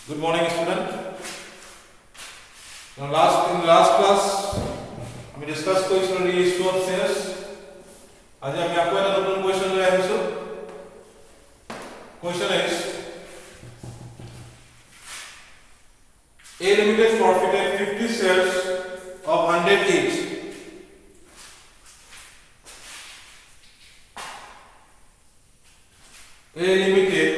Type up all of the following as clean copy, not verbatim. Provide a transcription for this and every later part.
Good morning, student. In the last class, we discussed question issue of shares. आज हम आपको एक नতুन question ले आए हैं. Question is: A Limited forfeited 50 shares of 100 each. A Limited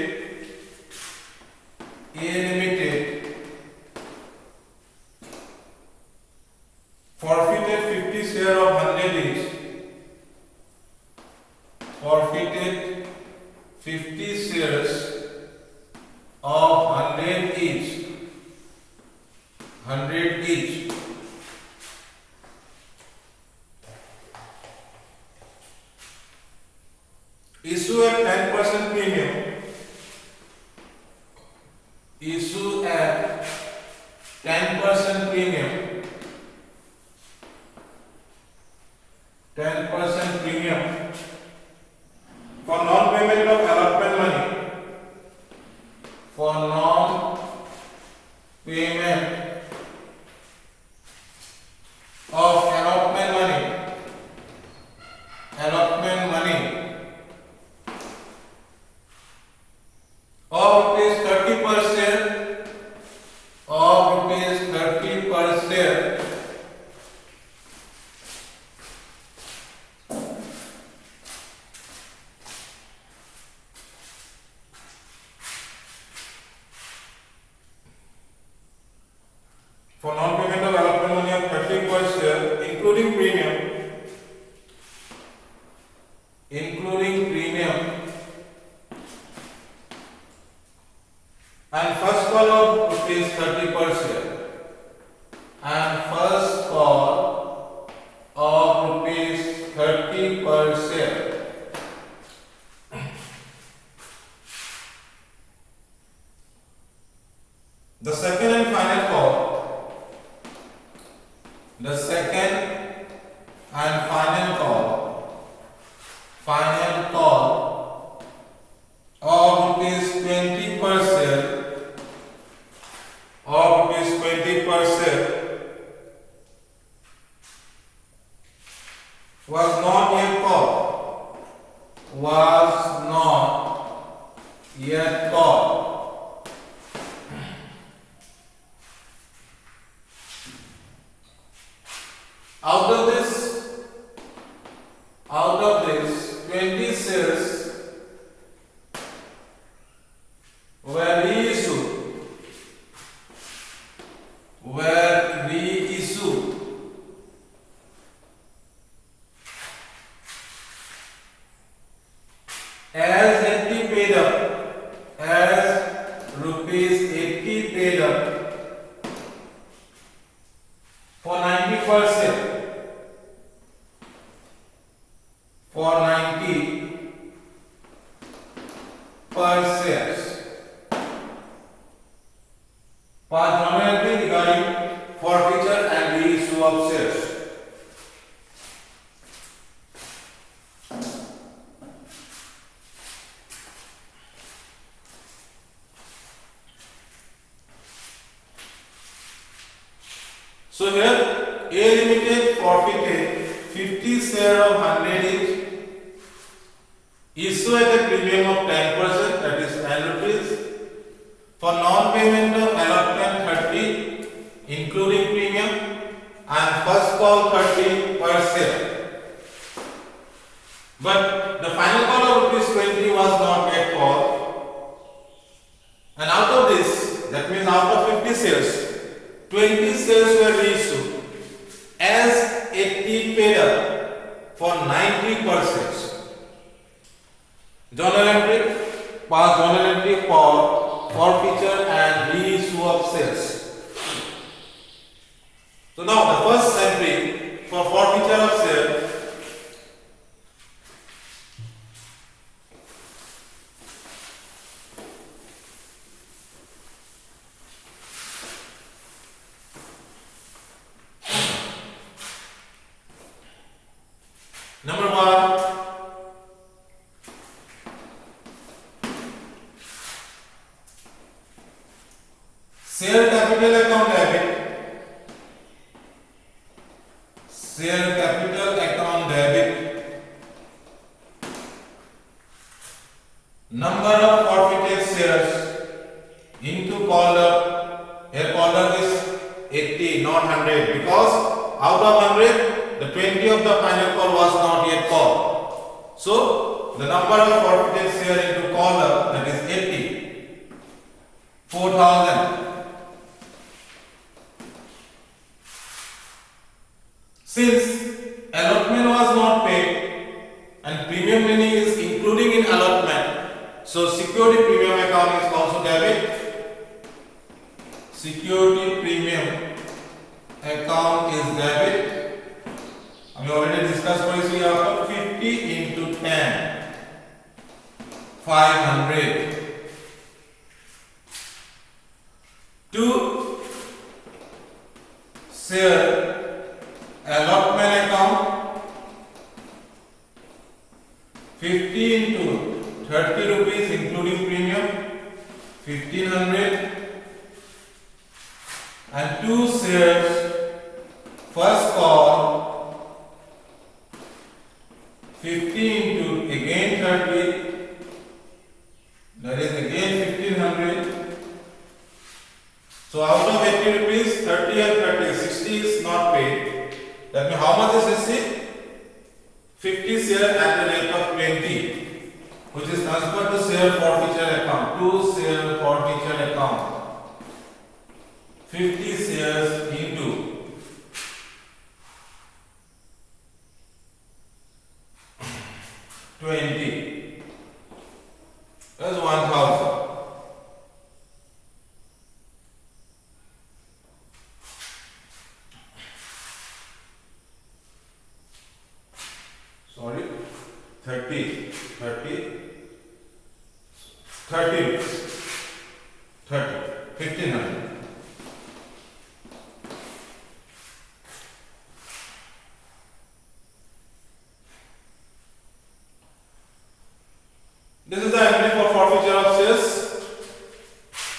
forfeited 50 share of 100 each. Forfeited 50 shares of 100 each. 100 each. Issue at 10% premium. Issue at 10% premium. 10% premium for non-payment of allotment money. For non-payment of allotment money. Allotment money of rupees 30 per share. Of rupees 30 per share. For non-payment of allotment money of 30 per share, including premium, and first call of rupees 30 per share, and first call of rupees 30 per share. The second and final call. The second and final call of rupees 20 per share, was not yet called. Out of this 20 shares were reissued as 80 paid up, as rupees 80 paid up for 90%, for 90 per shares. Past journal entry regarding forfeiture and reissue of shares. So here A Limited forfeited 50 share of 100 each, issue at a premium of 10%, that is 10 rupees, for non-payment of allotment 30 including premium, and first call 30 per share. But the final call of rupees 20 was not yet called, and out of this, that means out of 50 shares, 20 shares were reissued as 80 paid up for 90%. Journal entry, past journal entry for forfeiture and reissue of shares. So now the first entry for forfeiture of shares. Number 1, share capital account debit, share capital account debit, number of forfeited shares into caller. Here caller is 80, not 100, because out of 100 the 20 of the final call was not yet called. So the number of forfeited share into caller, that is 80, 4,000. Since allotment was not paid and premium money is including in allotment, so security premium account is also debit. Security premium account is debit. We already discussed what is here. 50 into 10, 500. To share allotment account, 50 into 30 rupees including premium, 1500. And 2 shares first call, 50 into again 30, that is again 1500. So out of 80 rupees, 30 and 30, 60 is not paid. That means how much is 60? 50 share at the rate of 20, which is transferred to share forfeiture account, to share forfeiture account. 50 shares into 20, that's 1,000. Sorry, 30, 1500. This is the entry for forfeiture of shares.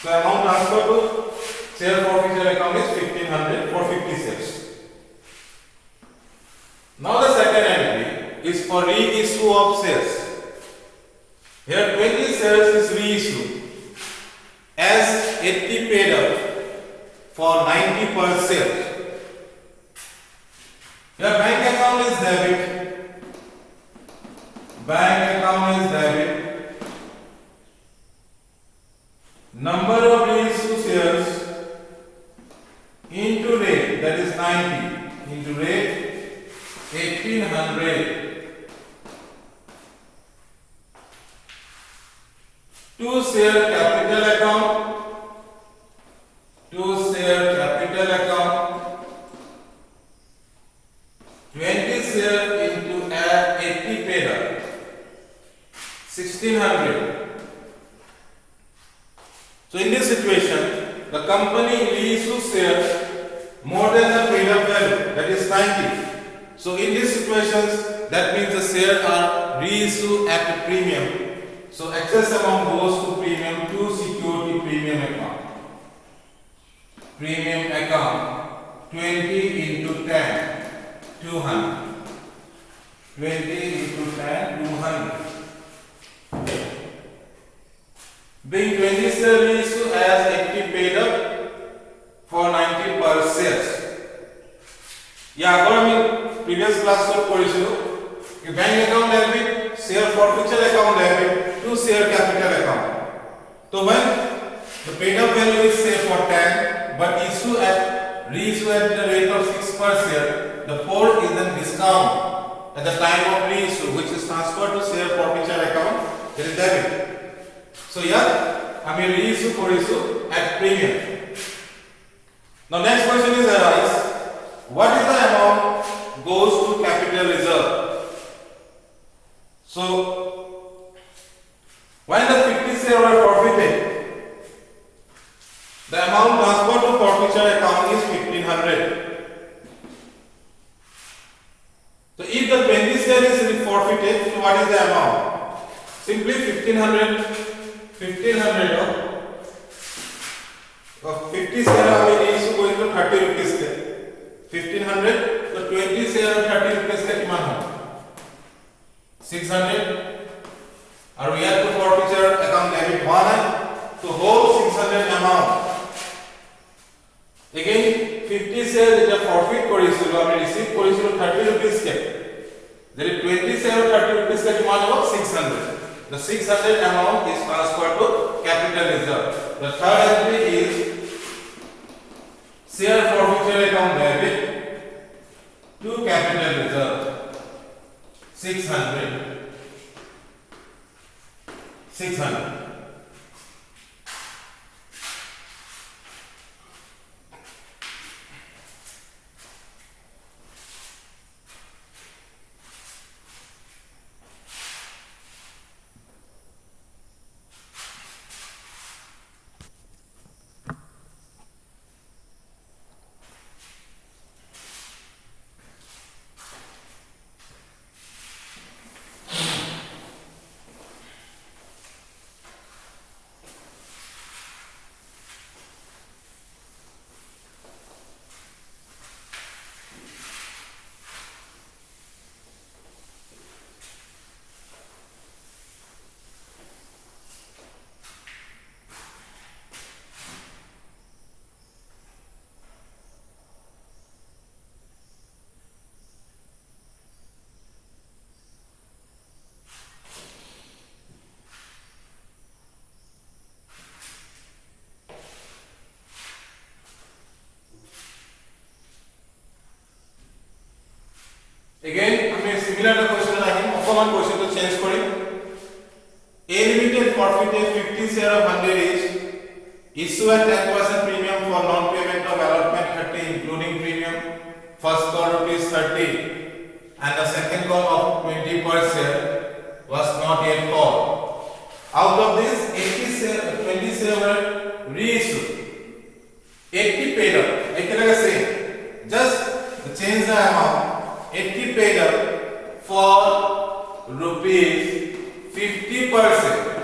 So amount transferred to share forfeiture account is 1500 for 50 shares. Now the second entry is for reissue of shares. Here 20 shares is reissue as 80 paid up for 90 per share. Your bank account is debit. Bank account is debit. Number of reissue shares into rate, that is 90 into rate 1800. To share capital account, to share capital account, 20 share into 80 paid up, 1600. So in this situation, the company reissues shares more than the paid up value, that is 90. So in these situations, that means the shares are reissued at a premium. So excess amount goes to premium, to security premium account. Premium account 20 into 10, 200. 20 into 10, 200. Being 20 share reissue as 80 paid up for 90 per shares. या अगर हम previous class को पढ़िছিলো कि bank account debit, share forfeiture account debit to share capital account. So when the paid up value is say for 10, but reissue at the rate of 6 per share, the 4 is the discount at the time of reissue, which is transferred to share forfeiture account. That is debit. So here, I mean reissue for issue at premium. Now next question is arise. What is the amount goes to capital reserve? So when the 50 shares were forfeited, the amount transferred to forfeiture account is 1500. So if the 20 shares is forfeited, so what is the amount? Simply 1500 of 50 share हमें reissue going to 30 rupees के 1500 तो 20 share of 30 rupees का किमान हो 600 और we have to forfeiture account debit 1 है तो whole 600 amount again 50 share যেটা forfeit করেছিল আমি রিসিভ করেছিল 30 rupees K there is 20 share of 30 rupees का किमान हो 600 the 600 amount is transferred to capital reserve the third entry is share forfeiture account debit to capital reserve 600 again हमें similar question है অকমান question তো চেঞ্জ করি A limited forfeited 50 share of 100 each issue at 10% premium for non payment of allotment 30 including premium first call rupees 30 and the second call of 20 per share was not yet called out of this 80 share 20 share were reissued 80 paid up एक तरह से just change the amount 80 paid up for rupees 50%.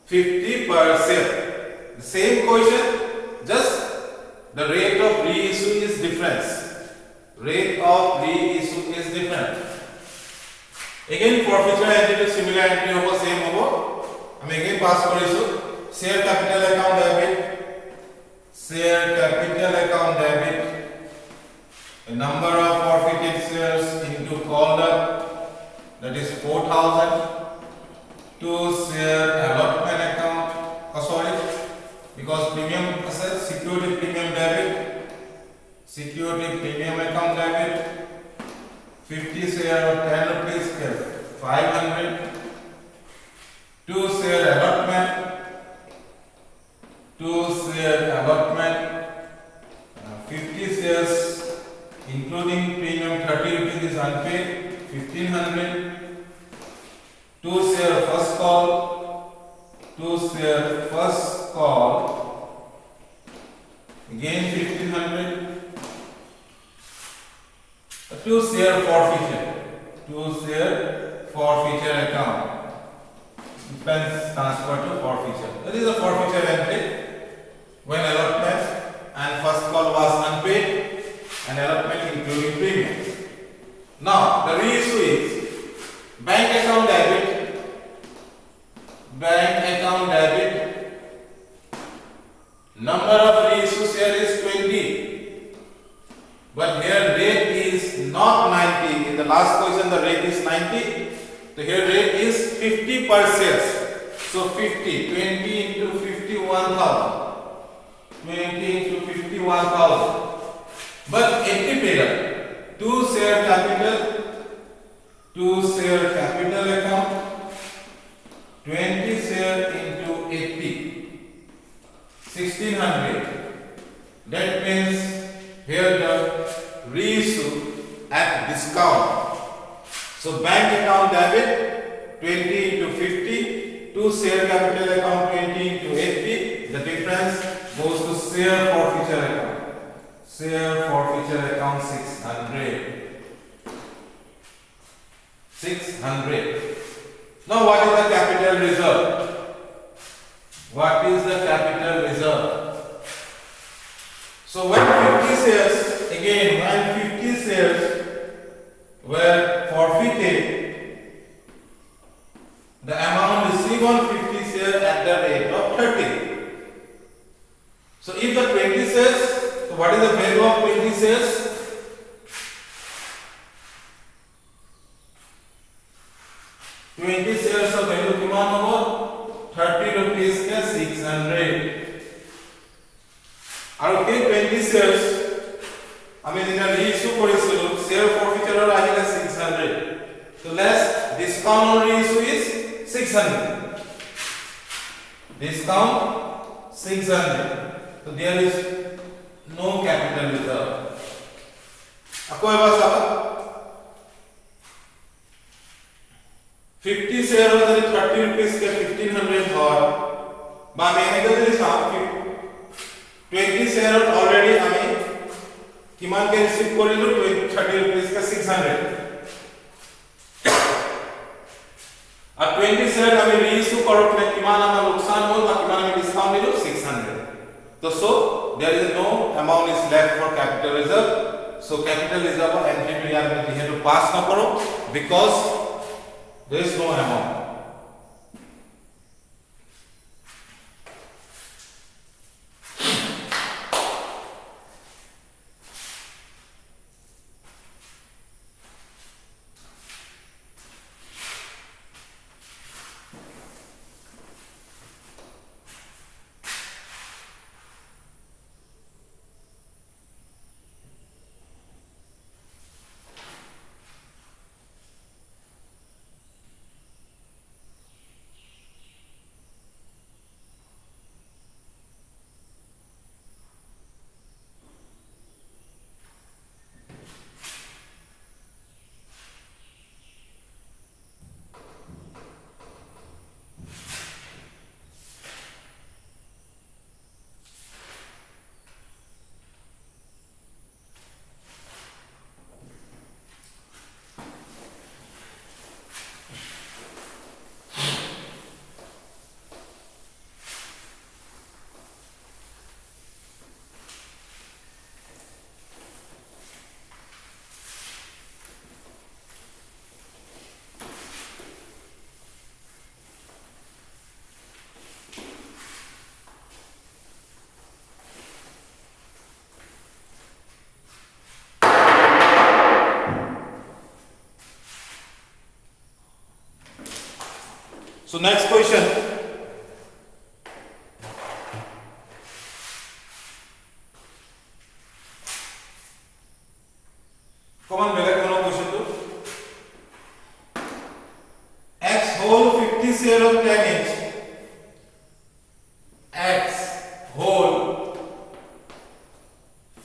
50%. Same question, just the rate of reissue is different. Rate of reissue is different. Again, forfeiture entry to similar entry hobo same hobo. हम again pass करेंगे. Share capital account debit. Share capital account debit. A number of forfeited shares into called up, that is 4000 to share allotment account because premium assets security premium debit account debit 50 share of 10 rupees 500 to share allotment 50 shares including premium 30 rupees is unpaid 1500 to share first call again 1500 to share forfeiture account expense transfer to forfeiture that is a forfeiture entry when allotment and first call was unpaid and allotment including premium. Now the reissue is bank account debit number of reissue share is 20 but here rate is not 90 in the last question the rate is 90 so here rate is 50 per shares so 20 into 51,000 but 80 paid up 2 share capital account 20 share into 80 1600 that means here the reissue at discount so bank account debit 20 into 50 to share capital account 20 into 80 the difference goes to share forfeiture account 600 now what is the capital reserve receive on 50 shares at the rate of 30. So if the 20 shares, so what is the value of 20 shares? 20 shares of value किमान होगा 30 rupees के 600 और के 20 shares আমি যেটা reissue করেছিল share forfeiture আহিলে 600 so less discount on reissue is 600 discount 600 so there is no capital reserve आपको ये बात समझ 50 शेयर हो যদি 30 रुपीस के 1500 হয় বা আমি এখানে যদি চাও 20 शेयर অলরেডি আমি কিমান কে রিসিভ কৰিলো 30 रुपीस के 600 আর 20 शेयर আমি রিইস্যু করতে কিমান আমার লোকসান হল বা কিমান আমি ডিসকাউন্ট দিলো 600 তো so there is no amount is left for capital reserve so capital reserve entry to ইয়ার মধ্যে যেহেতু পাস না করো because there is no amount. So next question. Common বেলেগ কোনো question to x whole 50 share of 10 each x whole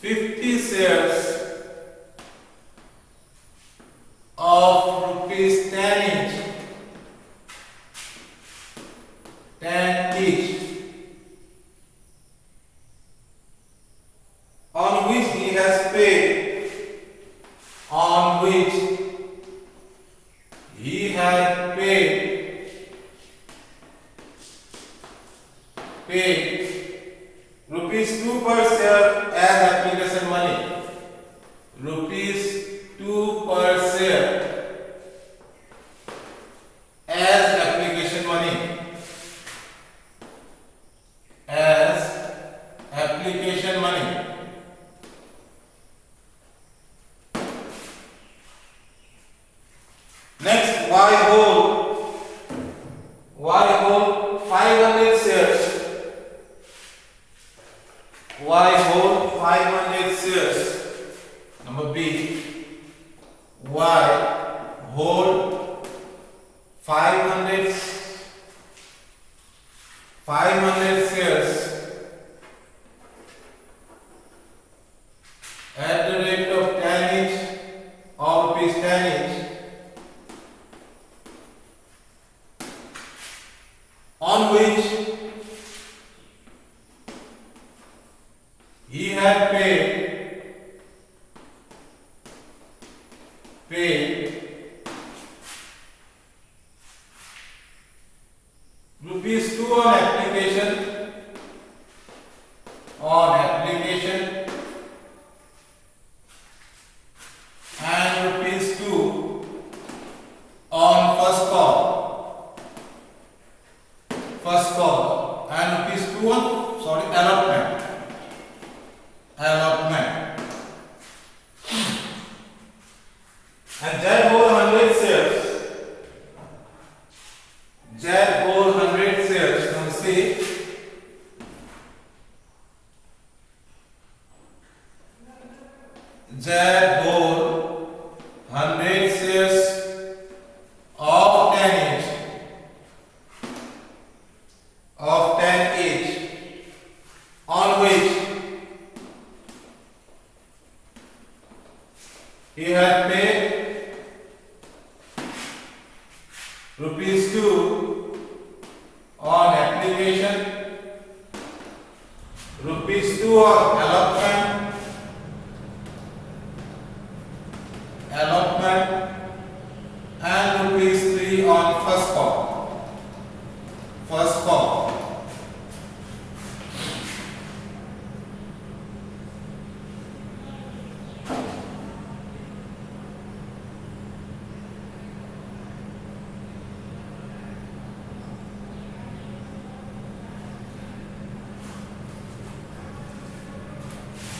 50 shares of rupees 10 each 10 each on which he has paid rupees 2 per share as application money rupees 2 per share as application money as application money next y whole 500 shares y whole 500 shares number b y whole 500 shares at the rate of 10 each or rupees 10 each on which he had paid rupees 2 on application and rupees 2 on first call first call, and rupees 2 on, sorry, allotment. And Z whole 100 shares. Z whole 100 shares. Now see. Z whole 100 shares of 10 each. Of 10 each. On which he had paid rupees 2 on application, rupees 2 on allotment, and rupees 3 on first call.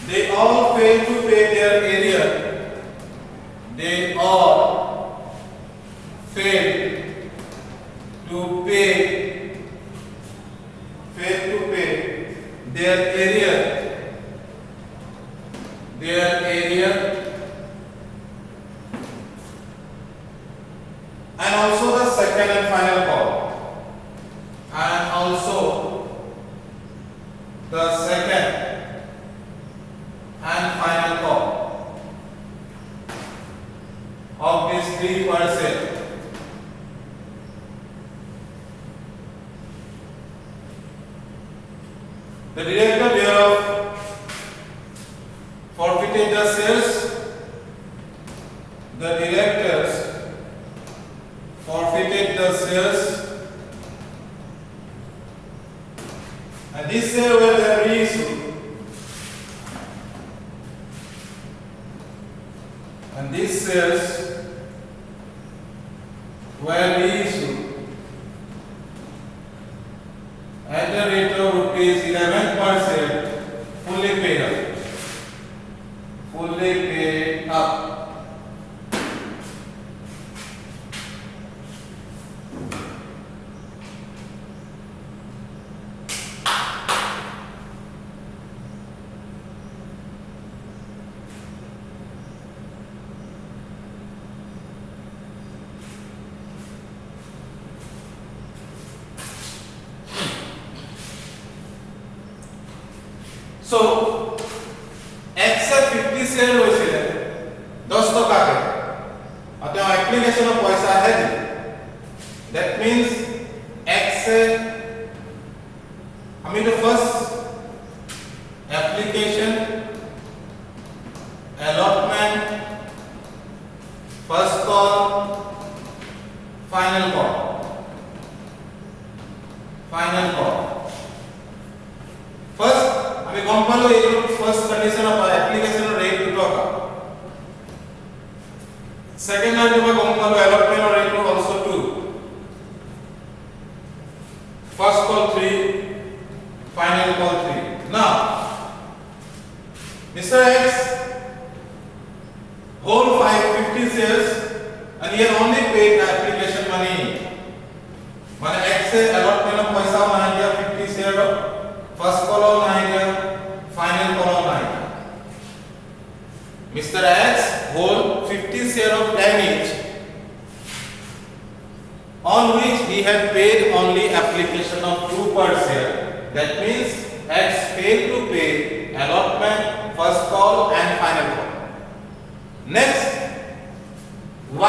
They all failed to pay their area. They all failed to pay their area, and also the second and final call, and also the second and final call of this 3%. The director thereof forfeited the shares. The directors forfeited the shares, and these shares were then reissued. And these shares were reissued at the rate of rupees 11 per share, fully paid up. So, X 50 share হৈছিলে 10 টকাকে আৰু তেওঁ এপ্লিকেশনৰ পইচা আহে দিলে। That means X আমি তো first application, allotment, first call, final call. First আমি গম পালো এই first condition of application rate to talk. Second আমি গম পালো allotment rate to also 2। First call 3, final call 3। Now Mr. X whole 550 shares and he had only paid the application money। মানে X से allotment of पैसा ना दिया 50 share of first call on idea, final call on idea। Mr. X hold 50 share of 10 each, on which he had paid only application of 2 per share. That means X failed to pay allotment, first call and final call. Next,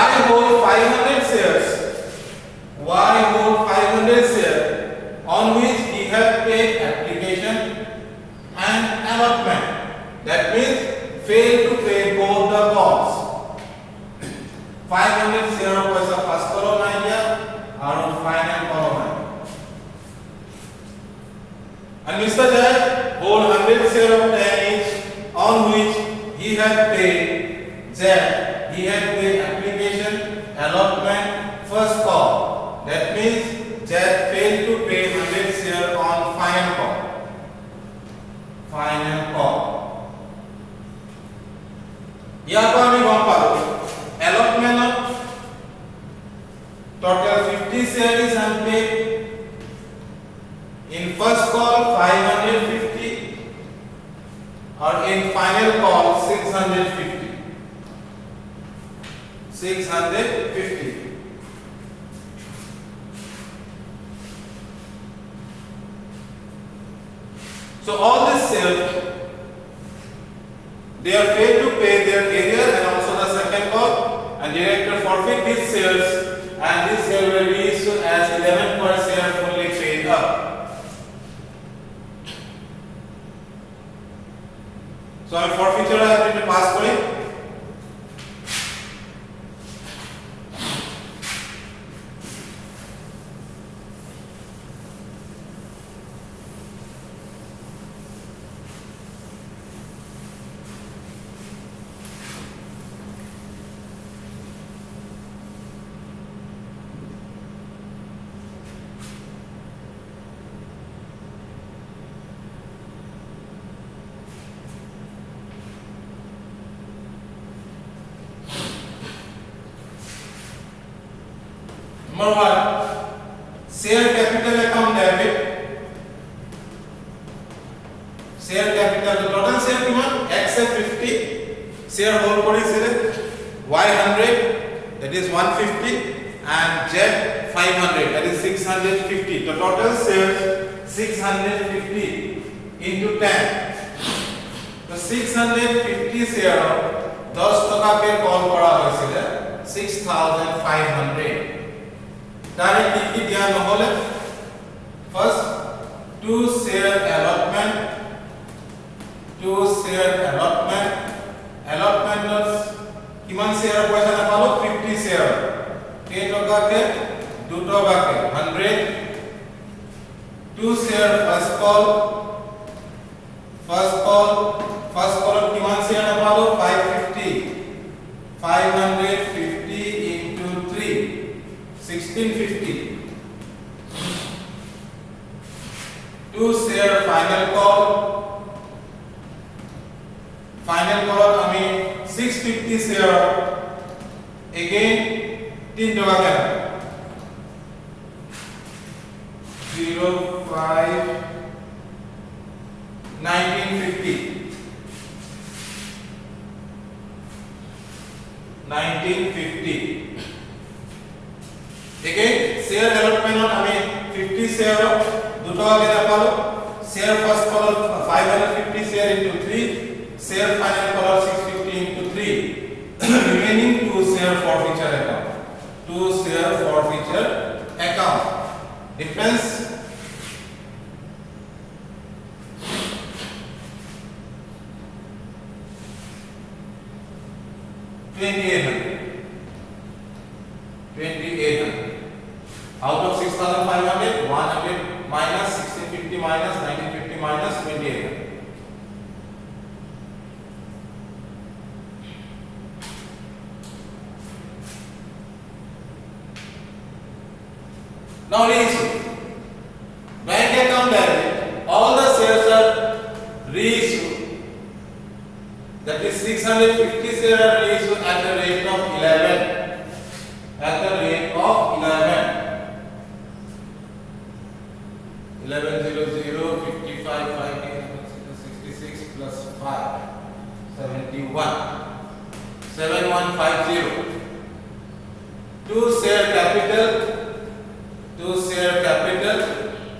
Y hold 500 shares. Y hold 500 shares, on which he had paid application and allotment. That means failed to pay both the calls। 500 share of paisa first call on idea and final call on idea। And Mr. Z hold 100 share of 10 each, on which he had paid application, allotment, first call। That means Z failed failed to pay 100 share on final call. Final call. ইয়াৰ পৰা আমি গম পালো allotment total 50 share is unpaid. In first call 550 or in final call 650. 650. So all this shares they are failed to pay their arrear and also the second call, and director forfeit these shares, and this share will be issued as 11 per share fully paid up. So I forfeiture I have to pass for it. Number 1, share capital account debit. Share capital, the total share কিমান x 50, share hold কৰিছিলে y 100, that is 150, and z 500, that is 650. The total shares 650 into 10. The 650 share 10 টকাকে call কৰা হৈছিলে 6500. Directly दिया নহলে first to share allotment কিমান share পয়সা নাপালো 50 share কেই টকাকে 2 টকাকে 100 to share first call কিমান share নাপালো 550 550 into 3 1650. To share final call I mean 650 share again 3 टका क्या 05 1950 again share allotment on I mean 50 share 2 टका के पालो share first call 550 share into 3 share final call 650 into 3 remaining 2 share forfeiture account difference 2800 out of 6500 100 minus 1650 minus 1950 minus 2800. Now reissue. Bank account debit. All the shares are reissued. That is 650 shares are reissued at the rate of 11. At the rate of 11. 1100 55 66 plus 5 71 7150. To share capital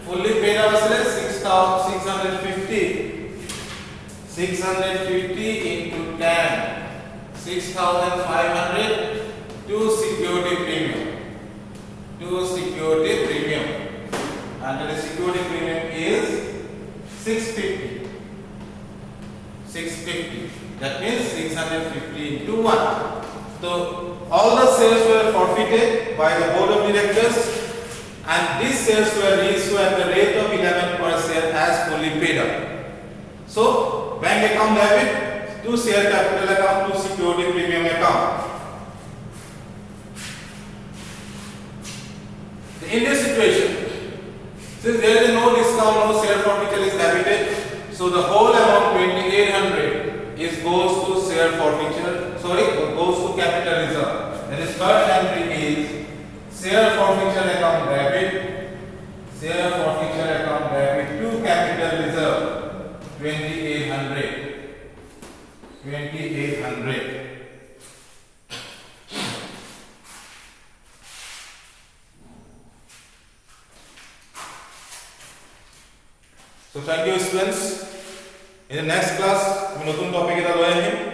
fully paid up 650 into 10 6500 to security premium and the security premium is 650. That means 650 into 1. So all the shares were forfeited by the board of directors, and these shares were reissued at the rate of 11 per share as fully paid up. So bank account debit to share capital account to security premium account. In this situation, Since there is no discount, no share forfeiture is debited, so the whole amount 2800 is goes to share forfeiture. Sorry, goes to capital reserve. That is third entry is share forfeiture account debit. Share forfeiture account debit to capital reserve 2800. 2800. So thank you students. In the next class, we নতুন topic এটা লৈ আহিম।